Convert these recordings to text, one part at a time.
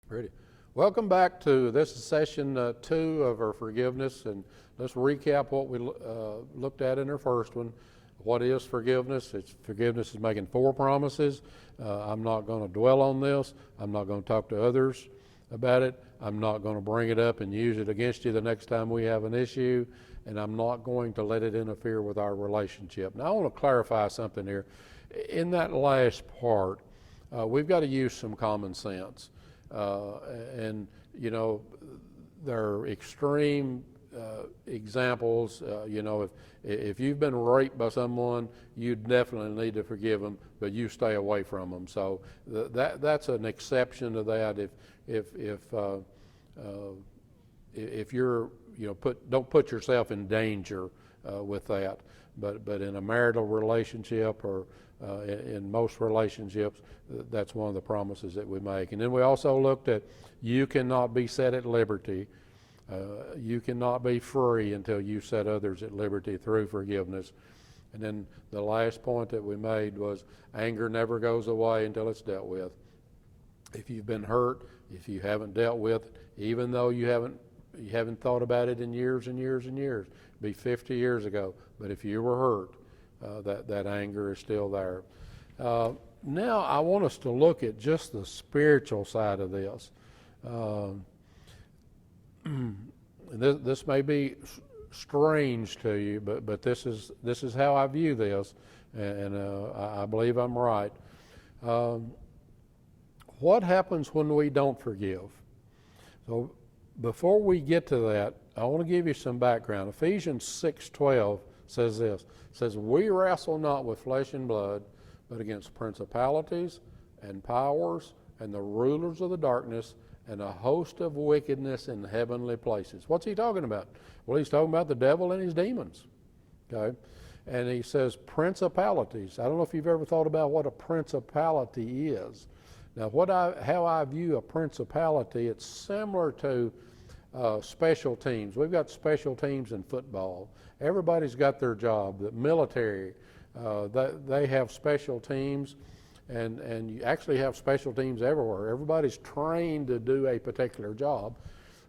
Ready. Welcome back to this is session 2 of our forgiveness, and let's recap what we looked at in our first one. What is forgiveness? Forgiveness is making 4 promises. I'm not going to dwell on this. I'm not going to talk to others about it. I'm not going to bring it up and use it against you the next time we have an issue, and I'm not going to let it interfere with our relationship. Now, I want to clarify something here. In that last part, we've got to use some common sense. And there are extreme examples. If you've been raped by someone, you definitely need to forgive them, but you stay away from them. So that's an exception to that. If you're don't put yourself in danger with that. But in a marital relationship or in most relationships, that's one of the promises that we make. And then we also looked at you cannot be set at liberty. You cannot be free until you set others at liberty through forgiveness. And then the last point that we made was anger never goes away until it's dealt with. If you've been hurt, if you haven't dealt with it, even though you haven't thought about it in years and years and years, be 50 years ago, but if you were hurt, that anger is still there. Now I want us to look at just the spiritual side of this. This may be strange to you, but this is how I view this, and I believe I'm right. What happens when we don't forgive? So before we get to that, I want to give you some background. Ephesians 6:12 says this. It says, "We wrestle not with flesh and blood, but against principalities and powers and the rulers of the darkness and a host of wickedness in heavenly places." What's he talking about? Well, he's talking about the devil and his demons. Okay? And he says principalities. I don't know if you've ever thought about what a principality is. Now, how I view a principality, it's similar to special teams. We've got special teams in football. Everybody's got their job. The military, they have special teams, and you actually have special teams everywhere. Everybody's trained to do a particular job.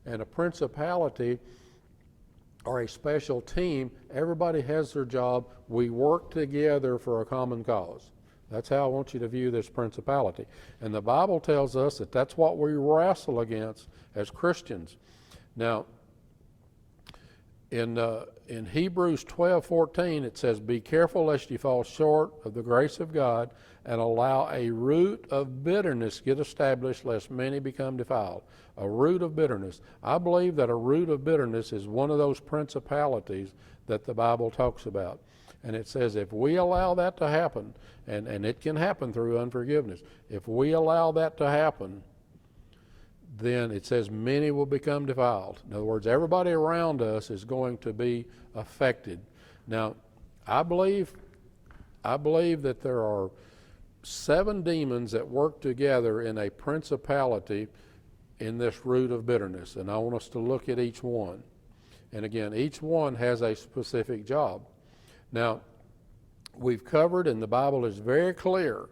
And a principality or a special team, everybody has their job. We work together for a common cause. That's how I want you to view this principality. And the Bible tells us that that's what we wrestle against as Christians. Now, in Hebrews 12:14, it says, "Be careful lest you fall short of the grace of God and allow a root of bitterness get established lest many become defiled." A root of bitterness. I believe that a root of bitterness is one of those principalities that the Bible talks about. And it says if we allow that to happen, and it can happen through unforgiveness, if we allow that to happen, then it says many will become defiled. In other words, everybody around us is going to be affected. Now, I believe that there are 7 demons that work together in a principality in this root of bitterness, and I want us to look at each one. And again, each one has a specific job. Now, we've covered, and the Bible is very clear.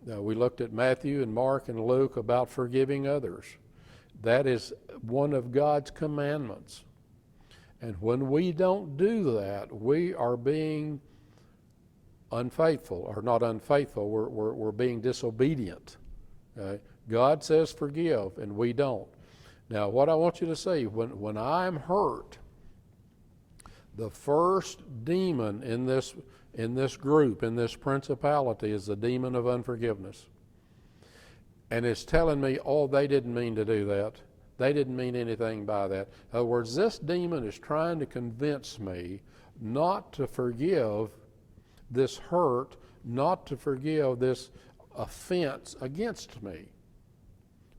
We looked at Matthew and Mark and Luke about forgiving others. That is one of God's commandments. And when we don't do that, we are being unfaithful, or not unfaithful, we're being disobedient. Okay? God says forgive, and we don't. Now, what I want you to see, when I'm hurt, the first demon in this group, in this principality, is the demon of unforgiveness. And it's telling me, oh, they didn't mean to do that. They didn't mean anything by that. In other words, this demon is trying to convince me not to forgive this hurt, not to forgive this offense against me.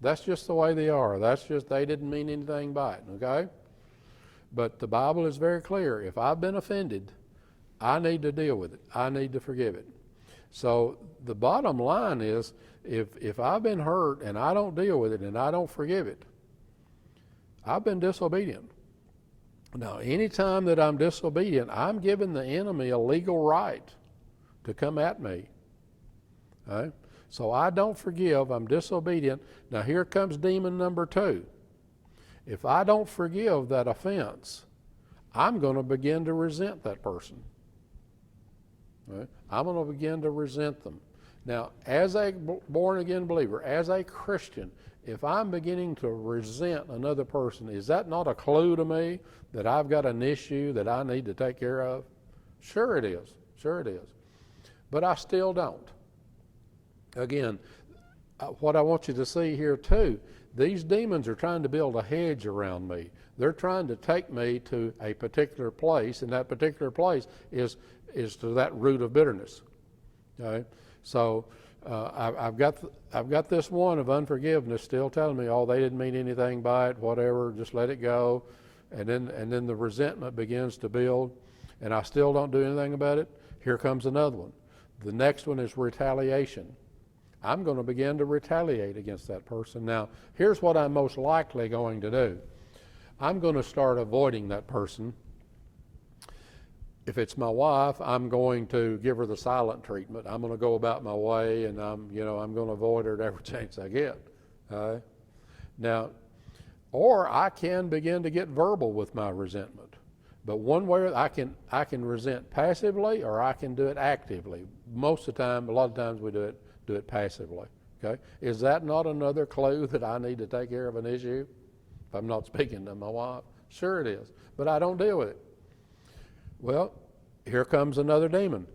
That's just the way they are. They didn't mean anything by it, okay? But the Bible is very clear. If I've been offended, I need to deal with it. I need to forgive it. So the bottom line is, if I've been hurt and I don't deal with it and I don't forgive it, I've been disobedient. Now, anytime that I'm disobedient, I'm giving the enemy a legal right to come at me. Right? So I don't forgive, I'm disobedient. Now here comes demon number 2. If I don't forgive that offense, I'm going to begin to resent that person. Right? I'm going to begin to resent them. Now, as a born-again believer, as a Christian, if I'm beginning to resent another person, is that not a clue to me that I've got an issue that I need to take care of? Sure it is. Sure it is. But I still don't. Again, what I want you to see here too, these demons are trying to build a hedge around me. They're trying to take me to a particular place, and that particular place is to that root of bitterness. Okay? So I've got this one of unforgiveness still telling me, oh, they didn't mean anything by it, whatever, just let it go. And then the resentment begins to build, and I still don't do anything about it. Here comes another one. The next one is retaliation. I'm going to begin to retaliate against that person. Now, here's what I'm most likely going to do. I'm going to start avoiding that person. If it's my wife, I'm going to give her the silent treatment. I'm going to go about my way, and I'm going to avoid her at every chance I get. Now, or I can begin to get verbal with my resentment. But one way I can resent passively, or I can do it actively. Most of the time, a lot of times we do it passively. Okay, is that not another clue that I need to take care of an issue? If I'm not speaking to my wife, sure it is. But I don't deal with it. Well, here comes another demon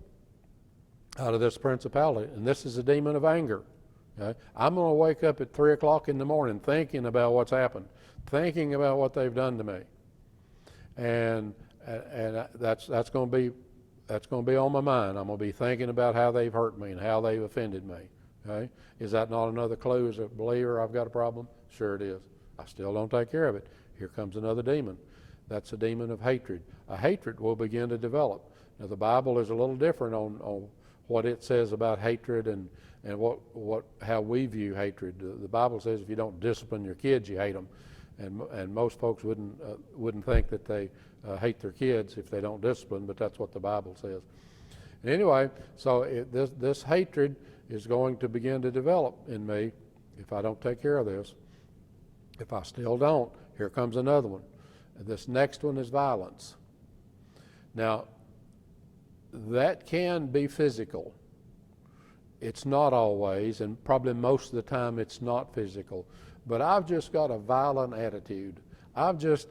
out of this principality, and this is a demon of anger. Okay? I'm going to wake up at 3 o'clock in the morning thinking about what's happened, thinking about what they've done to me, and that's going to be on my mind. I'm going to be thinking about how they've hurt me and how they've offended me. Okay? Is that not another clue as a believer I've got a problem? Sure it is. I still don't take care of it. Here comes another demon. That's a demon of hatred. A hatred will begin to develop. Now the Bible is a little different on what it says about hatred and how we view hatred. The Bible says if you don't discipline your kids, you hate them, and most folks wouldn't think that they hate their kids if they don't discipline, but that's what the Bible says. Anyway, so this hatred is going to begin to develop in me if I don't take care of this. If I still don't, here comes another one. This next one is violence. Now, that can be physical. It's not always, and probably most of the time it's not physical. But I've just got a violent attitude. I'm just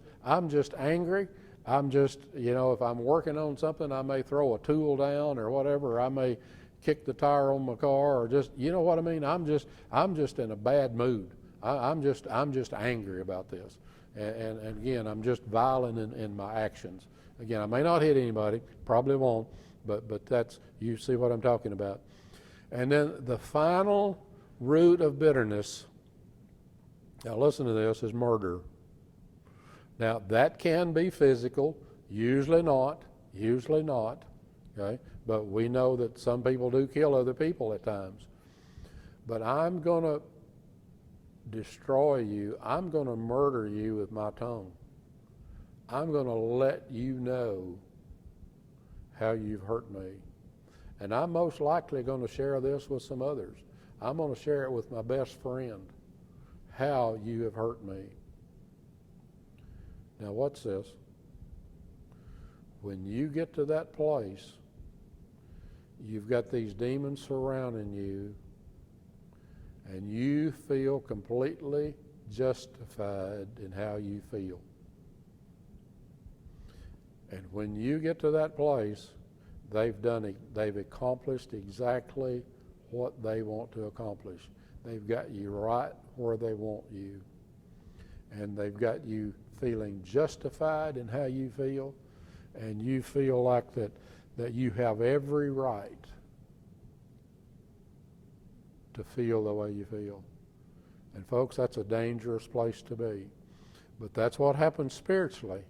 angry. I'm just, if I'm working on something, I may throw a tool down or whatever. I may kick the tire on my car, or just, you know what I mean? I'm just in a bad mood. I'm just angry about this. And again, I'm just violent in my actions. Again, I may not hit anybody, probably won't, but that's, you see what I'm talking about. And then the final root of bitterness, now listen to this, is murder. Now that can be physical, usually not, okay? But we know that some people do kill other people at times. But I'm going to destroy you. I'm going to murder you with my tongue. I'm going to let you know how you've hurt me. And I'm most likely going to share this with some others. I'm going to share it with my best friend, how you have hurt me. Now what's this? When you get to that place, you've got these demons surrounding you, and you feel completely justified in how you feel. And when you get to that place, they've accomplished exactly what they want to accomplish. They've got you right where they want you. And they've got you feeling justified in how you feel, and you feel like that you have every right to feel the way you feel. And folks, that's a dangerous place to be. But that's what happens spiritually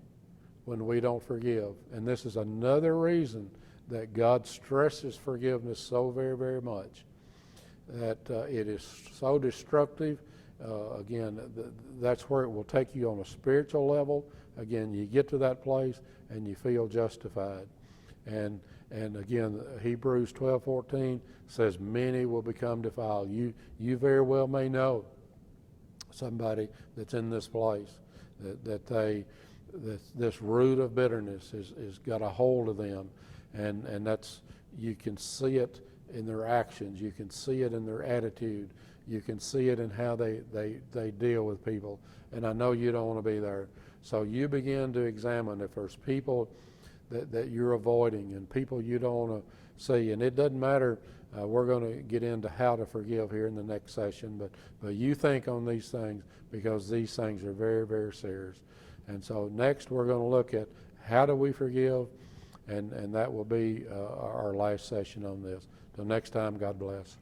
when we don't forgive. And this is another reason that God stresses forgiveness so very, very much. That it is so destructive. Again, that's where it will take you on a spiritual level. Again, you get to that place and you feel justified. And And again, Hebrews 12:14 says, many will become defiled. You very well may know somebody that's in this place that this root of bitterness is got a hold of them, and that's, you can see it in their actions, you can see it in their attitude, you can see it in how they deal with people, and I know you don't want to be there. So you begin to examine if there's people that you're avoiding and people you don't want to see. And it doesn't matter, we're going to get into how to forgive here in the next session, but you think on these things, because these things are very, very serious. And so next we're going to look at how do we forgive, and that will be our last session on this. Till next time, God bless.